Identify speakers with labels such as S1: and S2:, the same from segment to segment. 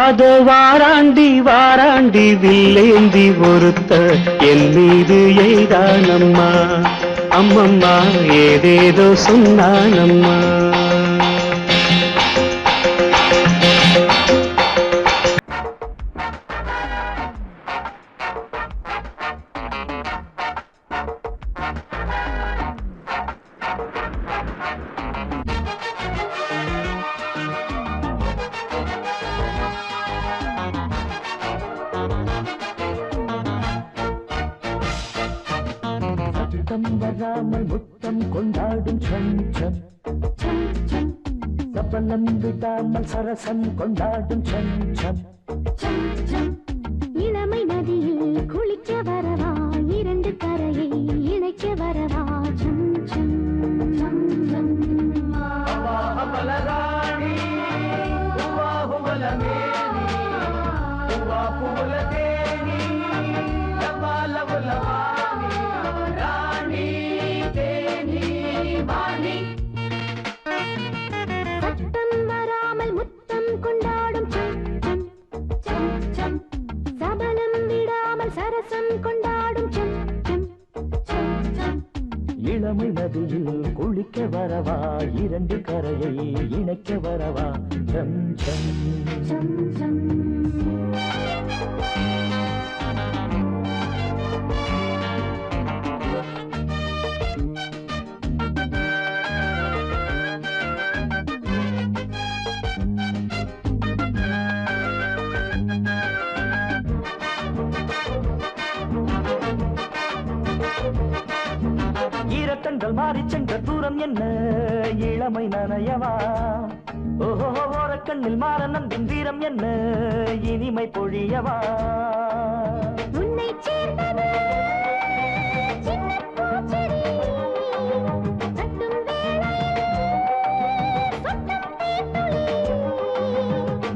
S1: அதோ வாராண்டி வாராண்டி வில்லேந்தி ஒருத்த என் மீது எய்தானம்மா. அம்மம்மா ஏதேதோ சொன்னானம்மா.
S2: வராமல் முத்தம் கொண்டாடும் சஞ்சம் சபலம் விடாமல் சரசம் கொண்டாடும் சஞ்சம்.
S3: இளமை நதியில் குளிக்க வரவா, இரண்டு கரையை இணைக்க வரவா. சம் சம் சம் சம்
S2: இளமை நதியில் குளிக்க வரவா, இரண்டு கரையை இணைக்க வரவா. சம் சம் சம் சம். ஈரக்கண்கள் மாறி சென்ற தூரம் என்ன, இளமை நனையவா. ஓஹோ ஓரக்கண்ணில் மாற நம்பின் வீரம் என்ன, இனிமை பொழியவா.
S3: உன்னை சேர்ந்தது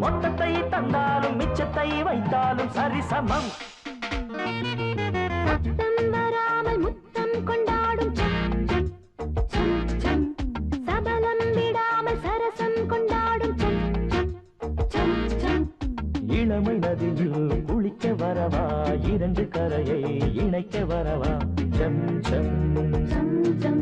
S2: மொத்தத்தை தந்தாலும் மிச்சத்தை வைத்தாலும் சரிசமம்.
S3: வராமல் முத்தம் கொண்டாடும் சபலம் விடாமல் சரசம் கொண்டாடும்
S2: இளமை நதியில் குளிக்க வரவா, இரண்டு கரையை இணைக்க வரவா. சம் சம்
S3: சம் சம்.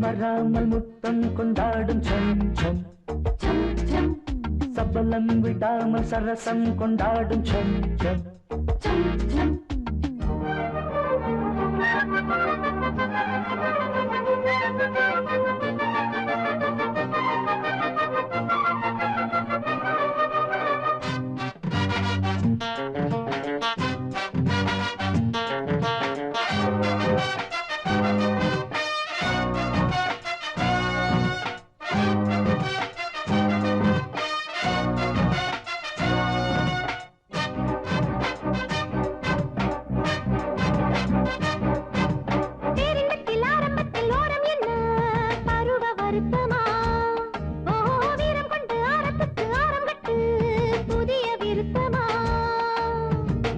S2: வராமல் முத்தம் கொண்டாடும் சஞ்சம் சபலம் விடாமல் சரசம் கொண்டாடும் சஞ்சம்.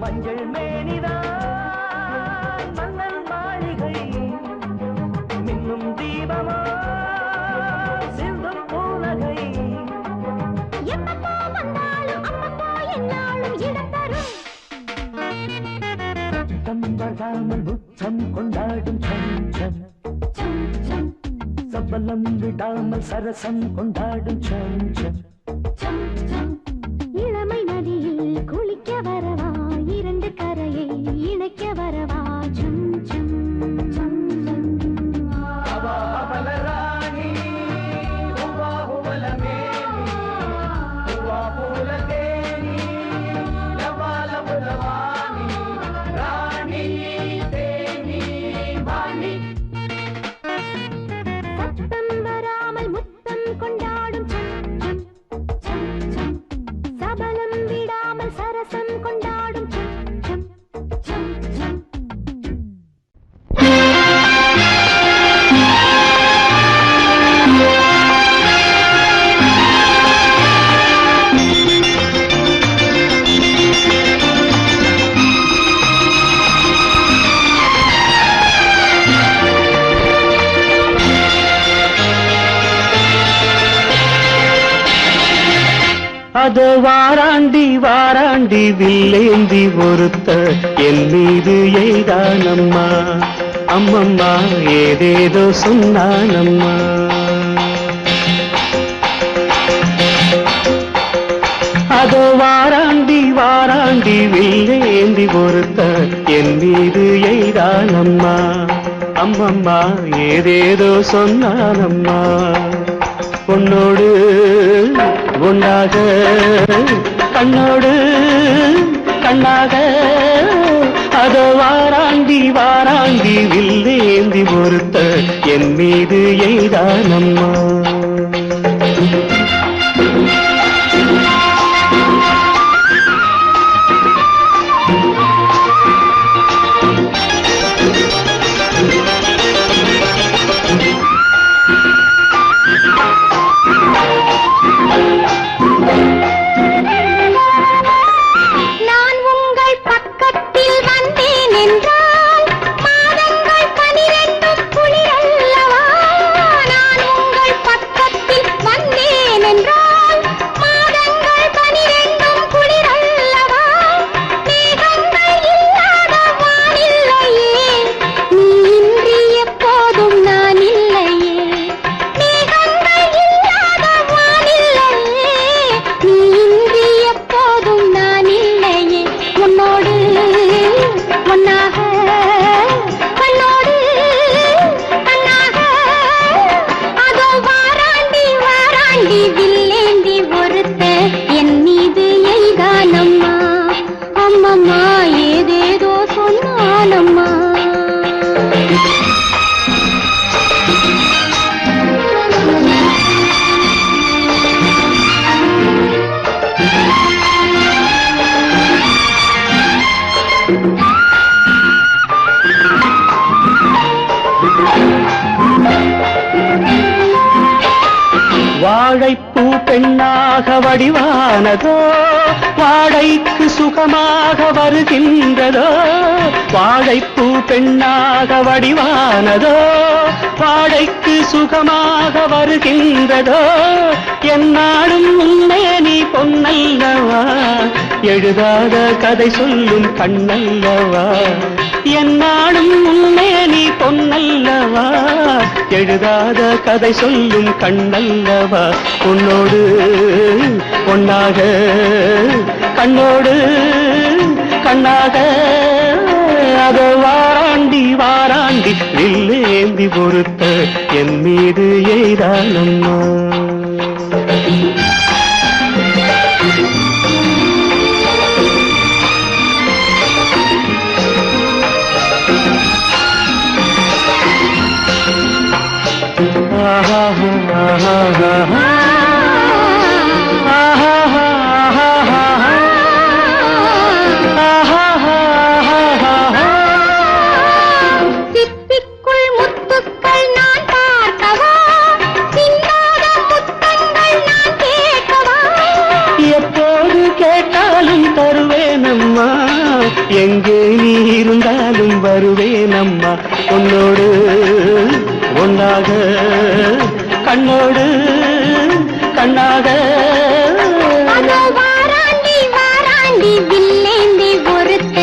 S2: மஞ்சள் மேனிதான் மன்னல் மாளிகை, மின்னும் தீபமா சிந்தும் பூலகை.
S3: எப்பப்போ வந்தாலும் அப்பப்போ என்னாலும் இடம் தரும்.
S2: வராமல் முத்தம் கொண்டாடும் சஞ்சம் சபலம் விடாமல் சரசம் கொண்டாடும் சஞ்சம்.
S3: இளமை நதியில் குளிக்க வரவா, இரண்டு கரையை இணைக்க வரவா. சம் சம் சம் சம். சத்தம் வராமல் முத்தம் கொண்டாடும்
S1: அது வாராண்டி வாராண்டி வில்லேந்தி ஒருத்த என் மீது எய்தானம்மா அம்மம்மா ஏதேதோ சொன்னானம்மா அதோ வாராண்டி வாராண்டி வில்லேந்தி ஒருத்த என் மீது எய்தானம்மா அம்மம்மா ஏதேதோ சொன்னானம்மா பொன்னோடு பொன்னாக கண்ணோடு கண்ணாக அதோ வாராண்டி வாராண்டி வில்லேந்தி ஒருத்த என் மீது எய்தானம்மா வாழைப்பூ பெண்ணாக வடிவானதோ வாழைக்கு சுகமாக வருகின்றதோ வாழைப்பூ பெண்ணாக வடிவானதோ வாழைக்கு சுகமாக வருகின்றதோ என்னாலும் உன்னை நீ பொன்னல்லவா எழுதாத கதை சொல்லும் கண்ணல்லவா என்னாலும் உன்னை நீ பொன்னல்லவா எழுதாத கதை சொல்லும் கண்ணல்லவா உன்னோடு பொன்னாக கண்ணோடு கண்ணாக அதோ வாராண்டி வாராண்டி வில்லேந்தி பொறுத்த என் மீது எய்தானம்மா
S3: சிப்பிக்குள் முத்துக்கள் நான் பார்க்கவா சிந்தாத முத்தங்கள் நான் கேட்கவா
S1: எப்போது கேட்டாலும் தருவேனம்மா எங்கே நீ இருந்தாலும் வருவேனம்மா உன்னோடு ஒன்றாக கண்ணோடு கண்ணாக
S3: வாராண்டி வாராண்டி வில்லேந்தி ஒருத்த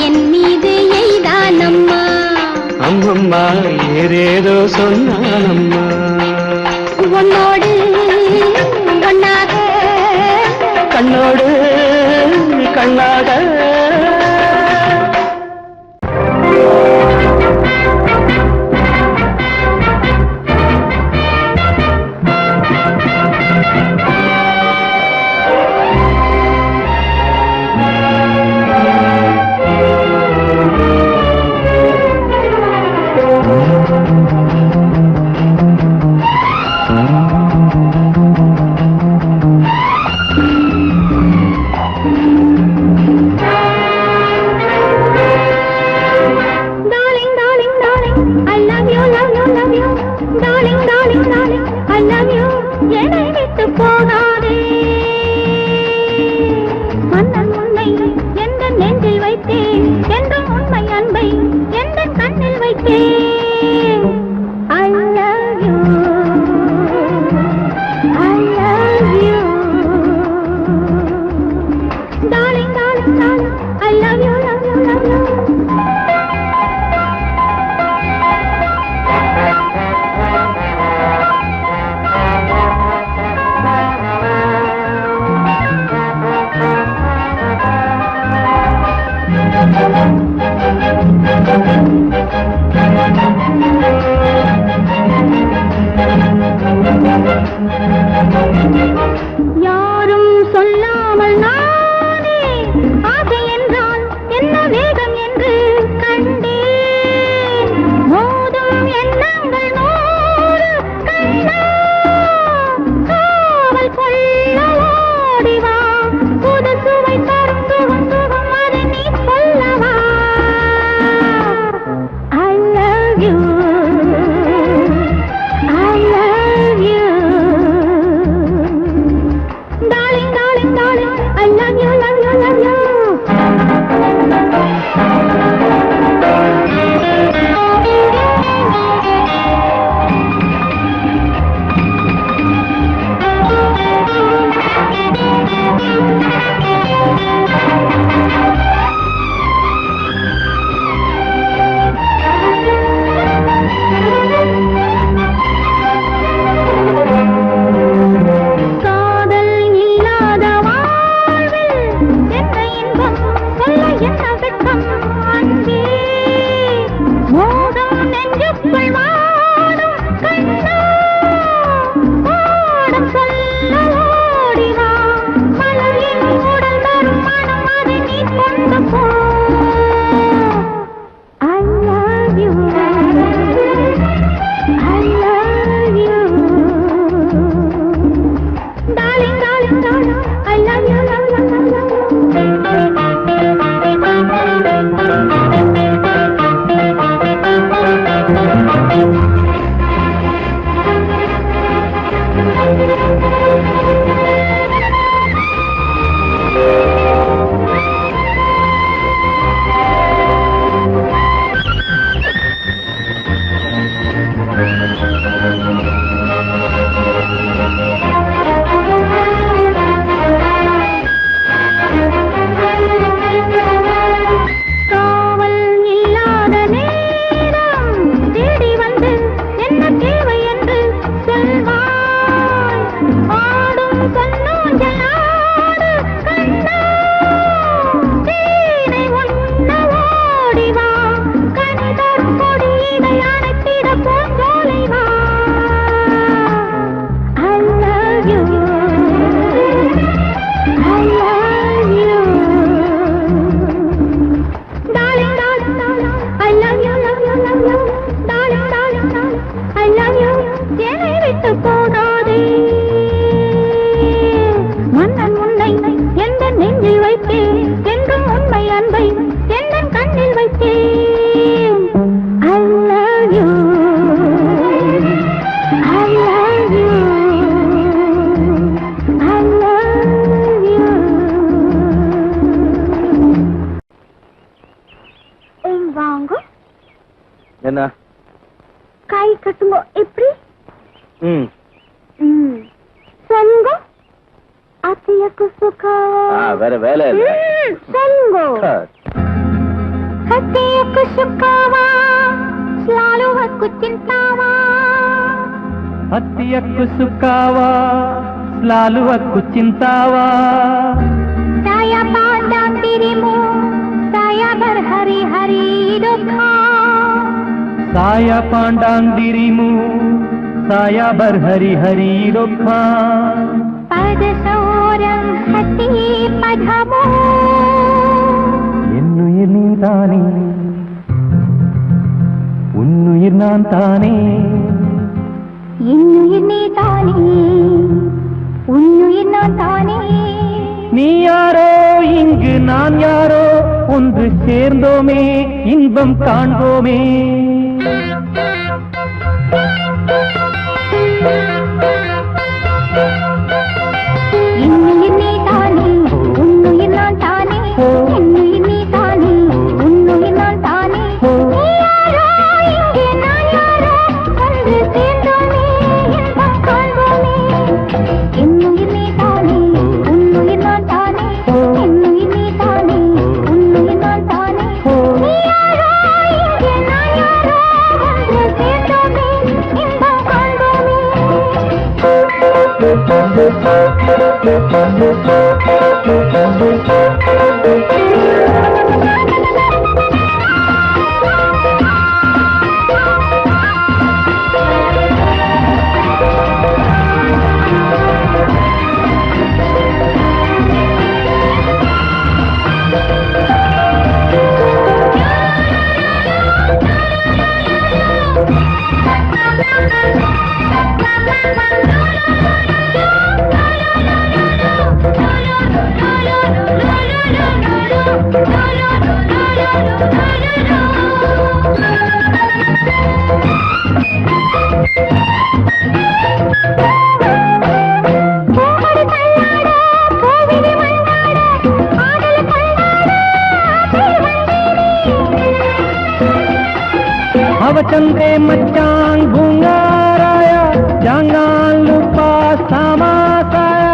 S3: என் மீது எய்தானம்மா
S1: அம்மம்மா ஏதேதோ சொன்னானம்மா
S3: உன்னோடு ஒன்னாக
S1: கண்ணோடு கண்ணாக
S3: அறியாமல் நானே ஆசை என்றால் என்ன வேகம் என்று கண்டேன். மோதும் எண்ணங்கள் நூறு கண்ணா காவல் கொள்ள ஓடிவா. புது சுவை தரும் சுகம் சுகம் அதை நீ சொல்லவா. I love you, I love you, darling, darling, darling, I love you, love you, love you. காதல் இல்லாத வாழ்வில் என்ன இன்பம் சொல்ல என்ன வெட்கம் அன்பே. மோகம் நெஞ்சுக்குள் வாடும் கண்ணா பாடம் சொல்ல ஓடிவா. மலர் என் உடல் தரும் மனம் அதை நீ கொண்டு போ. I love you, I love you, darling, darling, darling, I love you, love you, love you. காவல் இல்லாத நேரம் தேடி வந்து என்ன தேவை என்று சொல்வாய். ஆடும் கண்ணூஞ்சல் ஆடு கண்ணா தேனை உண்ண ஓடிவா. கனி தரும் கொடி இதை அணைத்திட பூஞ்சோலை வா. I love you, I love you, darling, darling, darling, I love you, love you, love you, darling, darling, darling, I love you. என்னை விட்டு போகாதே. மன்னன் உன்னை எந்த நெஞ்சில் வைத்தேன் என்றும் உண்மை அன்பை எந்த கண்ணில் வைத்தேன். I love you, I love you, I love you. வாங்க
S4: என்ன?
S3: கை கட்டுங்க. எப்படி
S4: ம்
S3: சொல்லுங்க. அத்தையக்கு சுகாவா.
S4: வேற வேலை இல்ல.
S3: சொல்லுங்க. அத்தையக்கு சுகாவா స్లాలువకు చింతావా.
S1: అత్తియక్కు సుక్కావా స్లాలువక్కు చింతావా.
S3: సాయా పాండాం తిరిము సాయా బర్ హరి హరి దుఃఖా.
S1: సాయ పాండాంగిరిము సాయ బర్ హరి హరి దుఃఖా.
S3: పద సౌరం హతి పదము
S1: என்னுயிர் நீதானே உன்னுயிர் நான் தானே.
S3: இன்னுயிர் நீ தானே உன்னுயிர் நான் தானே.
S1: நீ யாரோ இங்கு நான் யாரோ ஒன்று சேர்ந்தோமே இன்பம் காண்போமே.
S3: இன்னுயிர் நீ தானே உன்னுயிர் நான் தானே. இன்னுயிர் நீ தானே உன்னுயிர் நான் தானே. நீ யாரோ இங்கே நான் யாரோ ஒன்று சேர்ந்தோமே இன்பம் காண்போமே. இன்னுயிர் நீ தானே உன்னுயிர் நான் தானே. இன்னுயிர் நீ தானே உன்னுயிர் நான் தானே. நீ யாரோ இங்கே நான் யாரோ ஒன்று சேர்ந்தோமே இன்பம் காண்போமே.
S1: चंदे मचान भूंगाराया जांगान लुपा सामा साया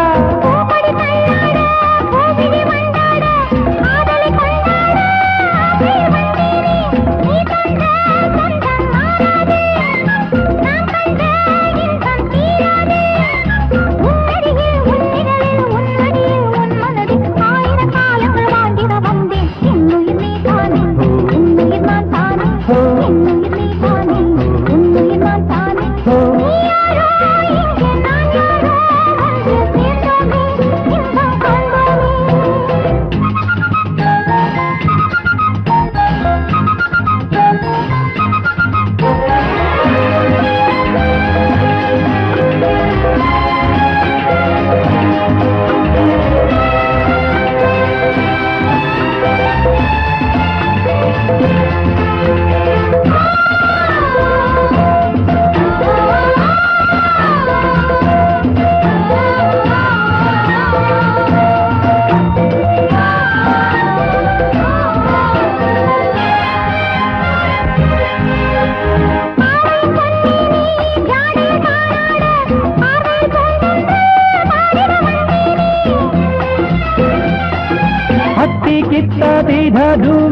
S1: कित्ता दीधा धू